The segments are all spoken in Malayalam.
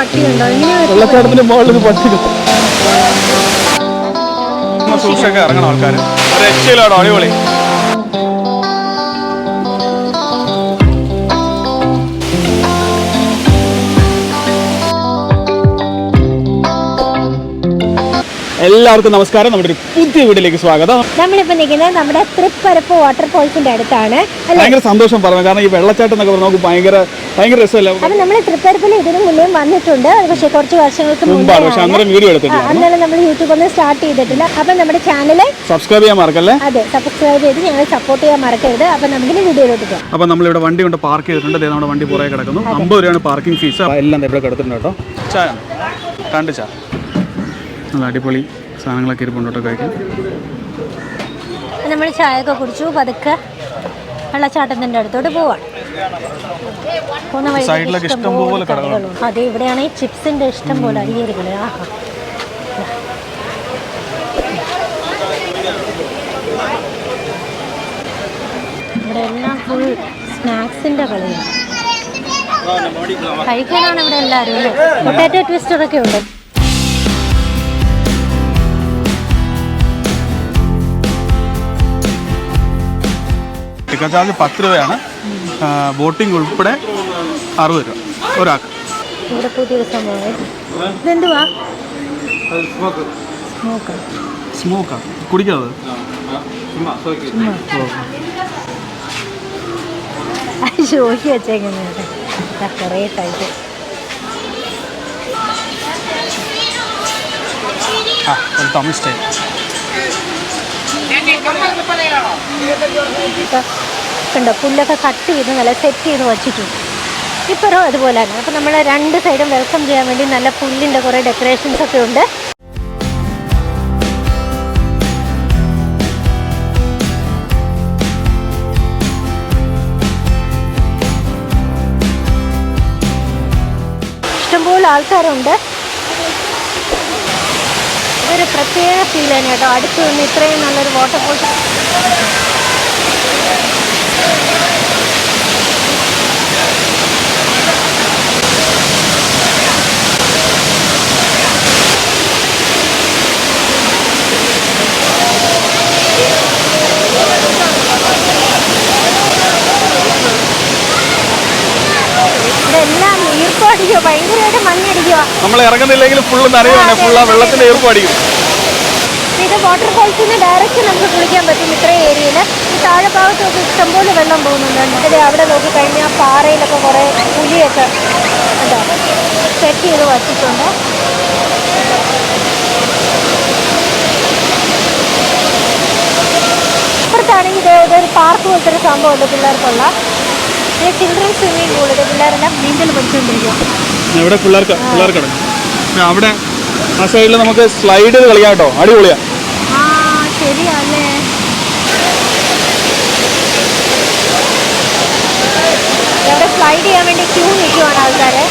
പട്ടിയുണ്ടോ? വെള്ളച്ചാട്ടത്തിന്റെ മുകളിൽ പട്ടി സൂക്ഷിച്ചൊക്കെ ഇറങ്ങണം ആൾക്കാർ. രക്ഷയിലാണോ? അടിപൊളി. എല്ലാവർക്കും നമസ്കാരം. നമ്മുടെ ഒരു പുതിയ വീട്ടിലേക്ക് സ്വാഗതം. നമ്മളിപ്പോ നിൽക്കുന്നത് നമ്മുടെ തൃപ്പരപ്പ് വാട്ടർഫോൾസിന്റെ അടുത്താണ്. ഭയങ്കര സന്തോഷം പറഞ്ഞു, കാരണം ഈ വെള്ളച്ചാട്ടം എന്നൊക്കെ പറഞ്ഞാൽ നമുക്ക് ഭയങ്കര രസമല്ല. അപ്പൊ നമ്മൾ തൃപ്പരപ്പിൽ ഇതിനു മുന്നേ വന്നിട്ടുണ്ട്, പക്ഷെ കുറച്ച് വർഷങ്ങൾക്ക് മുമ്പാണ്. പക്ഷെ അന്നേരം വീഡിയോ എടുത്തിട്ടില്ല. അന്നേരം നമ്മൾ യൂട്യൂബ് ഒന്നും സ്റ്റാർട്ട് ചെയ്തിട്ടില്ല. അപ്പൊ നമ്മുടെ ചാനൽ സബ്സ്ക്രൈബ് ചെയ്യാൻ മറക്കല്ലേ. അതെ, സബ്സ്ക്രൈബ് ചെയ്ത് ഞങ്ങളെ സപ്പോർട്ട് ചെയ്യാൻ മറക്കരുത്. അപ്പൊ നമുക്ക് വീഡിയോയിലോട്ട് പോകാം. അപ്പൊ നമ്മളിവിടെ വണ്ടി കൊണ്ട് പാർക്ക് ചെയ്തിട്ടുണ്ട്. നമ്മുടെ വണ്ടി പുറകെ കിടക്കുന്നു. 50 രൂപയാണ് പാർക്കിംഗ് ഫീസ്. എല്ലാം ഇവിടെ കിടത്തിട്ടുണ്ട് കേട്ടോ. ചായ കണ്ട് ചാ നല്ല അടിപൊളി സാധനങ്ങളൊക്കെ ഇരിപ്പുണ്ടോ കഴിക്കാൻ. നമ്മൾ ചായയൊക്കെ കുടിച്ചു പതുക്കെ വെള്ളച്ചാട്ടത്തിന്റെ അടുത്തോട്ട് പോവാണ്. സൈഡിലൊക്കെ ഇഷ്ടം പോലെ കടകളുണ്ട്. അതെ, ഇവിടെയാണ് ഈ ചിപ്സിന്റെ ഇഷ്ടം പോലെ അരിയരുകള്. ഇവിടെ എല്ലാം ഫുൾ സ്നാക്സിന്റെ കളിയാണ്. കഴിക്കാനാണ് ഇവിടെ എല്ലാവരും. പൊട്ടാറ്റോ ട്വിസ്റ്ററൊക്കെ ഉണ്ട്. ടിക്കറ്റ് ചാർജ് 10 രൂപയാണ്. ബോട്ടിംഗ് ഉൾപ്പെടെ 60 രൂപ ഒരാൾക്ക്. ഇവിടെ പുതിയൊരു സംഭവം. ഇതെന്തുവാ? സ്മോക്കാ കുടിക്കാതെ ചോദിച്ചു വെച്ചേക്കുന്നത് കുറേ ടൈപ്പ്. തമിഴ് സ്റ്റൈൽ കണ്ടോ, പുല്ലൊക്കെ കട്ട് ചെയ്ത് നല്ല സെറ്റ് ചെയ്ത് വച്ചിട്ടുണ്ട്. ഇപ്പോഴും അതുപോലെ തന്നെ. അപ്പം നമ്മൾ രണ്ട് സൈഡും വെൽക്കം ചെയ്യാൻ വേണ്ടി നല്ല പുല്ലിൻ്റെ കുറേ ഡെക്കറേഷൻസ് ഒക്കെ ഉണ്ട്. ഇഷ്ടംപോലെ ആൾക്കാരുണ്ട്. ഇതൊരു പ്രത്യേക ഫീൽ തന്നെ കേട്ടോ, അടുത്ത് നിന്ന് ഇത്രയും നല്ലൊരു വാട്ടർഫോൾസ്. ഇതെല്ലാം ഈർപ്പടിക്കുക, ഭയങ്കരമായിട്ട് മഞ്ഞടിക്കുക. നമ്മൾ ഇറങ്ങുന്നില്ലെങ്കിലും ഫുള്ള് നനയാണ്, ഫുള്ള് ആ വെള്ളത്തിന്റെ ഈർപ്പം അടിക്കും. ഇത് വാട്ടർഫോൾസിന് ഡയറക്റ്റ് നമുക്ക് കുളിക്കാൻ പറ്റും ഇത്രയും ഏരിയയിൽ. ഈ താഴെ ഭാഗത്തൊക്കെ ഇഷ്ടംപോലെ വെള്ളം പോകുന്നുണ്ട്. അതെ, അവിടെ നോക്കിക്കഴിഞ്ഞാൽ പാറയിലൊക്കെ കുറേ പുലിയൊക്കെ എന്താ സെറ്റ് ചെയ്ത് വച്ചിട്ടുണ്ട്. ഇപ്പുറത്താണെങ്കിൽ ഇതൊരു പാർക്ക് പോലത്തെ ഒരു സംഭവമുണ്ട് പിള്ളേർക്കുള്ള. പിന്നെ ചിൽഡ്രൻസ് സ്വിമ്മിംഗ് പൂൾ. ഇത് പിള്ളേരെല്ലാം നീന്തൽ പഠിച്ചുകൊണ്ടിരിക്കും. ഇവിടെ പിള്ളേർക്ക് അവിടെ ആ സൈഡിൽ നമുക്ക് സ്ലൈഡ് ചെയ്ത് കളിക്കാം കേട്ടോ, അടിപൊളിയാ. ശരിയല്ലേ, ഇവിടെ സ്ലൈഡ് ചെയ്യാൻ വേണ്ടി ക്യൂ നിൽക്കുവാണ് ആൾക്കാര്.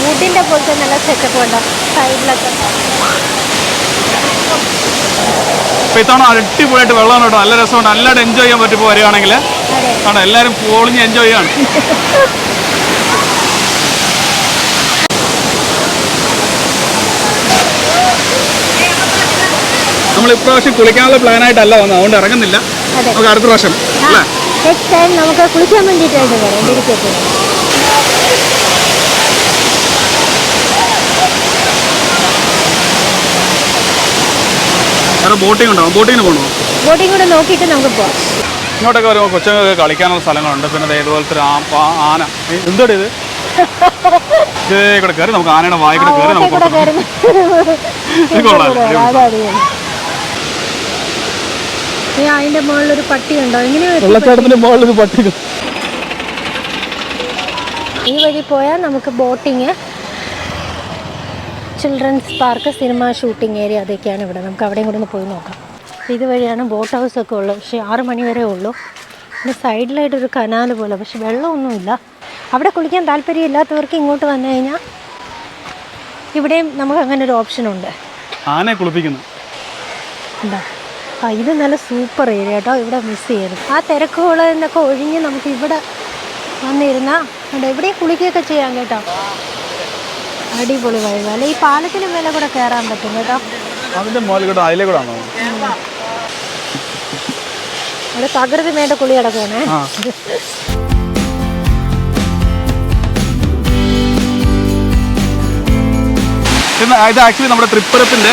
വുഡിന്റെ പോലത്തെ നല്ല സെറ്റപ്പ് ഉണ്ട് സൈഡിലൊക്കെ. ഇത്തവണ അടിപൊളിയായിട്ട് വെള്ളമാണ് കേട്ടോ, നല്ല രസമുണ്ട്, നല്ലതായിട്ട് എൻജോയ് ചെയ്യാൻ പറ്റും. ഇപ്പോൾ വരികയാണെങ്കിൽ ആണോ, എല്ലാവരും പോളിഞ്ഞ് എൻജോയ് ചെയ്യാണ്. നമ്മൾ ഇപ്രാവശ്യം കുളിക്കാനുള്ള പ്ലാനായിട്ടല്ല വന്നത്, അതുകൊണ്ട് ഇറങ്ങുന്നില്ല. നമുക്ക് അടുത്ത പ്രാവശ്യം അല്ലേ, നെക്സ്റ്റ് ടൈം നമുക്ക് കുളിക്കാൻ വേണ്ടിയിട്ടായിട്ട് വരാം. തിരിച്ചെത്തി ബോട്ടിംഗ് ഉണ്ടാവും. ബോട്ടിങ്ങിന് പോകണോ? ബോട്ടിംഗ് കൂടെ നോക്കിയിട്ട് നമുക്ക് പോകാം. ഇങ്ങോട്ടൊക്കെ വരുമ്പോൾ കൊച്ചുങ്ങൾക്ക് കളിക്കാനുള്ള സ്ഥലങ്ങളുണ്ട്. പിന്നെ ഇതുപോലത്തെ ആന, എന്തോടെ ഇത് കൂടെ കയറി നമുക്ക് ആനയുടെ വായി കൂടെ കയറി നമുക്ക് അതിന്റെ മുകളിലൊരു പട്ടി ഉണ്ടോ? വെള്ളച്ചാട്ടത്തിന്റെ മുകളിലൊരു പട്ടി. ഈ വഴി പോയാൽ നമുക്ക് boating, children's park, cinema shooting area, അതൊക്കെയാണ് ഇവിടെ. നമുക്ക് അവിടെയും കൂടെ ഒന്ന് പോയി നോക്കാം. ഇതുവഴിയാണ് ബോട്ട് ഹൗസൊക്കെ ഉള്ളത്. പക്ഷേ 6 മണി വരെ ഉള്ളൂ. പിന്നെ സൈഡിലായിട്ടൊരു കനാല് പോലെ, പക്ഷെ വെള്ളമൊന്നുമില്ല. അവിടെ കുളിക്കാൻ താല്പര്യമില്ലാത്തവർക്ക് ഇങ്ങോട്ട് വന്നു കഴിഞ്ഞാൽ ഇവിടെയും നമുക്ക് അങ്ങനെ ഒരു ഓപ്ഷനുണ്ട്. ആനയെ കുളിപ്പിക്കുന്നു. എന്താ ഇത് നല്ല സൂപ്പർ ഏരിയ കേട്ടോ. ഇവിടെ മിസ് ചെയ്യരുത്. ആ തിരക്കുകളിൽ നിന്നൊക്കെ ഒഴിഞ്ഞ് നമുക്ക് ഇവിടെ വന്നിരുന്നാൽ എവിടെയും കുളിക്കുകയൊക്കെ ചെയ്യാം കേട്ടോ. അടിപൊളി വൈബ്. അല്ലെ ഈ പാലത്തിന് മേലെ കൂടെ കയറാൻ പറ്റും കേട്ടോ. അതിന്റെ മുകളിൽ കൂടെ അതിലെ കൂടെ ആണോ? അവിടെ തകൃതി വേണ്ട കുളി കിടക്കുവാണേ. ഇത് ആക്ച്വലി നമ്മുടെ തൃപ്പരത്തിന്റെ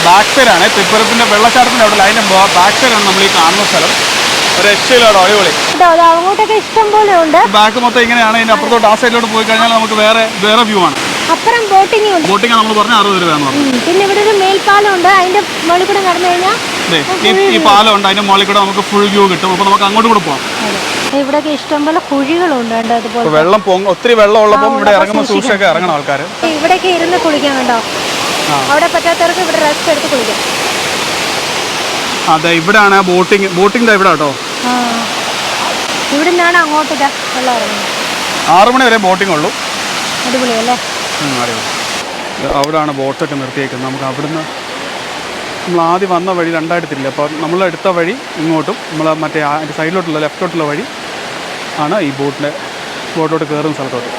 ബാക്ക് സൈഡ് ആണ്. തൃപ്പരത്തിന്റെ വെള്ളച്ചാട്ടത്തിന്റെ അവിടെ ലൈൻ ബാക്ക് സൈഡ് ആണ് നമ്മൾ ഈ കാണുന്ന സ്ഥലം. ഒരു രക്ഷയിലോട്ടോ, അടിപൊളി. അങ്ങോട്ടൊക്കെ ഇഷ്ടം പോലെ ഉണ്ട്. ബാക്ക് മൊത്തം ഇങ്ങനെയാണ്. ഇതിന്റെ അപ്പുറത്തോട്ട് ആ സൈഡിലോട്ട് പോയി കഴിഞ്ഞാൽ നമുക്ക് വേറെ വ്യൂ ആണ്. അപ്പുറം ബോട്ടിംഗ് ഉണ്ട്. ബോട്ടിംഗ് നമ്മൾ പറഞ്ഞ 60 രൂപ എന്ന് പറഞ്ഞു. പിന്നെ ഇവിടെ ഒരു മേൽപ്പാലം ഉണ്ട്. അതിന്റെ മുകളിൽ കൂടെ നടന്നു കഴിഞ്ഞാൽ ഈ പാലം ഉണ്ട്. അതിന്റെ മുകളിൽ കൂടെ നമുക്ക് ഫുൾ വ്യൂ കിട്ടും. അപ്പൊ നമുക്ക് അങ്ങോട്ട് കൂടെ പോകാം. ഇവിടെയൊക്കെ ഇഷ്ടംപോലെ കുഴികളുണ്ട്. അതുപോലെ വെള്ളം ഒത്തിരി വെള്ളം ഉള്ളപ്പോൾ ഇവിടെ ഇറങ്ങുന്ന സൂക്ഷിച്ചൊക്കെ ഇറങ്ങണം ആൾക്കാർ. ഇവിടെയൊക്കെ ഇരുന്ന് കുളിക്കാൻ കണ്ടോ. അവിടെ പറ്റാത്തവർക്ക് ഇവിടെ റെസ്റ്റ് എടുത്ത് കുളിക്കാം. അതെ, ഇവിടെയാണ് ബോട്ടിംഗ്. ഇവിടെ കേട്ടോ. ഇവിടെ നിന്നാണ് അങ്ങോട്ട് വെള്ളം ഇറങ്ങുന്നത്. 6 മണി വരെ ബോട്ടിംഗ് ഉള്ളൂ. അടിപൊളിയല്ലേ? അവിടെയാണ് ബോട്ടൊക്കെ നിർത്തിയേക്കുന്നത്. നമുക്ക് അവിടുന്ന് നമ്മൾ ആദ്യം വന്ന വഴി രണ്ടായിട്ട് തിരില്ല. അപ്പോൾ നമ്മൾ എടുത്ത വഴി ഇങ്ങോട്ടും നമ്മൾ മറ്റേ അതിൻ്റെ സൈഡിലോട്ടുള്ള ലെഫ്റ്റോട്ടുള്ള വഴി ആണ് ഈ ബോട്ടിലോട്ട് കയറുന്ന സ്ഥലത്തോട്ട്.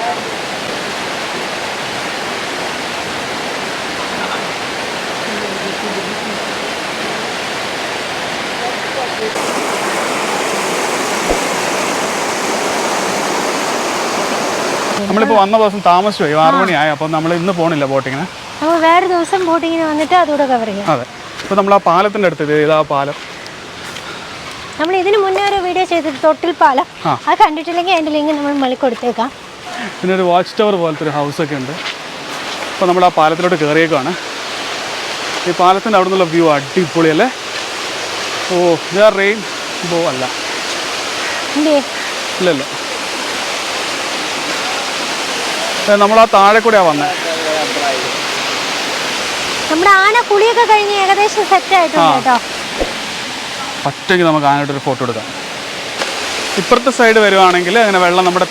നമ്മളിപ്പോൾ വന്ന ദിവസം താമസിച്ചു പോയി. 6 മണിയായി. അപ്പം നമ്മൾ ഇന്ന് പോകണില്ല ബോട്ടിങ്ങിന്. നമ്മൾ വേറെ ദിവസം ബോട്ടിങ്ങിന് വന്നിട്ട് അതുകൂടെ കവർ ചെയ്യാം. അതെ. ഇപ്പോൾ നമ്മൾ ആ പാലത്തിൻ്റെ അടുത്ത് ഇതാ പാലം. നമ്മൾ ഇതിന് മുന്നേ ഒരു വീഡിയോ ചെയ്തിട്ട് തൊട്ടിൽ പാലം. അത് കണ്ടിട്ടില്ലെങ്കിൽ അതിൻ്റെ ലിങ്ക് നമ്മൾ മലി കൊടുത്തേക്കാം. പിന്നെ ഒരു വാച്ച് ടവർ പോലത്തെ ഒരു ഹൗസൊക്കെ ഉണ്ട്. അപ്പോൾ നമ്മൾ ആ പാലത്തിലോട്ട് കയറിയേക്കാണ്. ഈ പാലത്തിൻ്റെ അവിടെ നിന്നുള്ള വ്യൂ അടിപൊളിയല്ലേ? ഓ, ഇത് റെയിൻബോ അല്ല. ഇല്ലല്ലോ, നമ്മൾ ആ താഴെ കൂടെയാണ് വന്നത്. നമ്മുടെ ആന കുളിയൊക്കെ കഴിഞ്ഞ് ഏകദേശം സെറ്റ് ആയിട്ടുണ്ട് കേട്ടോ. ഒറ്റയ്ക്ക് നമുക്ക് ആനയോട്ടൊരു ഫോട്ടോ എടുക്കാം. ഇപ്പുറത്തെ സൈഡ് വരുവാണെങ്കിൽ അങ്ങനെ വെള്ളം നമ്മുടെ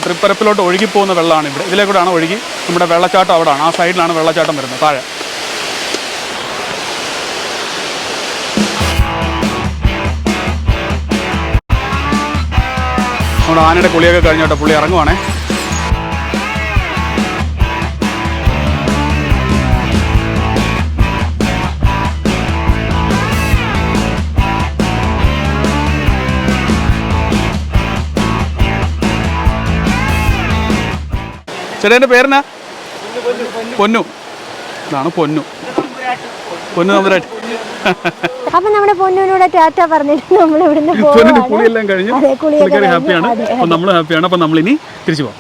തൃപ്പരപ്പിലോട്ട് ഒഴുകി പോകുന്ന വെള്ളമാണ്. ഇതിലെ കൂടെയാണ് ഒഴുകി. നമ്മുടെ വെള്ളച്ചാട്ടം അവിടെയാണ്. ആ സൈഡിലാണ് വെള്ളച്ചാട്ടം വരുന്നത് താഴെ. നമ്മുടെ ആനയുടെ കുളിയൊക്കെ കഴിഞ്ഞോട്ടെ. പുള്ളി ഇറങ്ങുവാണേ. ചേട്ടൻ്റെ പേരെന്നാ? പൊന്നു. ഇതാണ് പൊന്നു തമ്പുരാട്ടി. അപ്പൊ നമ്മുടെ പൊന്നുവിനോട് ടാറ്റ പറഞ്ഞിട്ട് നമ്മൾ ഇവിടുന്ന് കുളിയെല്ലാം കഴിഞ്ഞു. പുള്ളിക്കാരി ഹാപ്പിയാണ്. അപ്പൊ നമ്മൾ ഹാപ്പിയാണ്. അപ്പൊ നമ്മൾ ഇനി തിരിച്ചു പോകാം.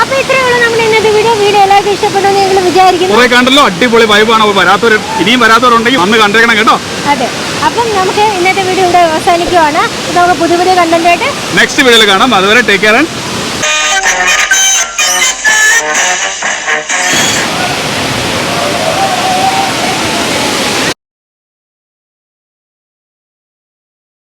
അപ്പൊ ഇത്രയുള്ള നമ്മുടെ ഇന്നത്തെ വീഡിയോ എല്ലാവർക്കും ഇഷ്ടപ്പെട്ടെന്ന് നിങ്ങൾ വിചാരിക്കുന്നു. കുറെ കണ്ടല്ലോ, അടിപൊളി വൈബാണ്. ഇനിയും വരാത്തവരുണ്ടെങ്കിൽ അന്ന് കണ്ടേക്കണം കേട്ടോ. അതെ, അപ്പം നമുക്ക് ഇന്നത്തെ വീഡിയോ ഇവിടെ അവസാനിക്കുവാണ്. നമുക്ക് പുതിയ കണ്ടന്റ് ആയിട്ട് നെക്സ്റ്റ് വീഡിയോയിൽ കാണാം. അതുവരെ ടേക്ക് കെയർ ആൻഡ്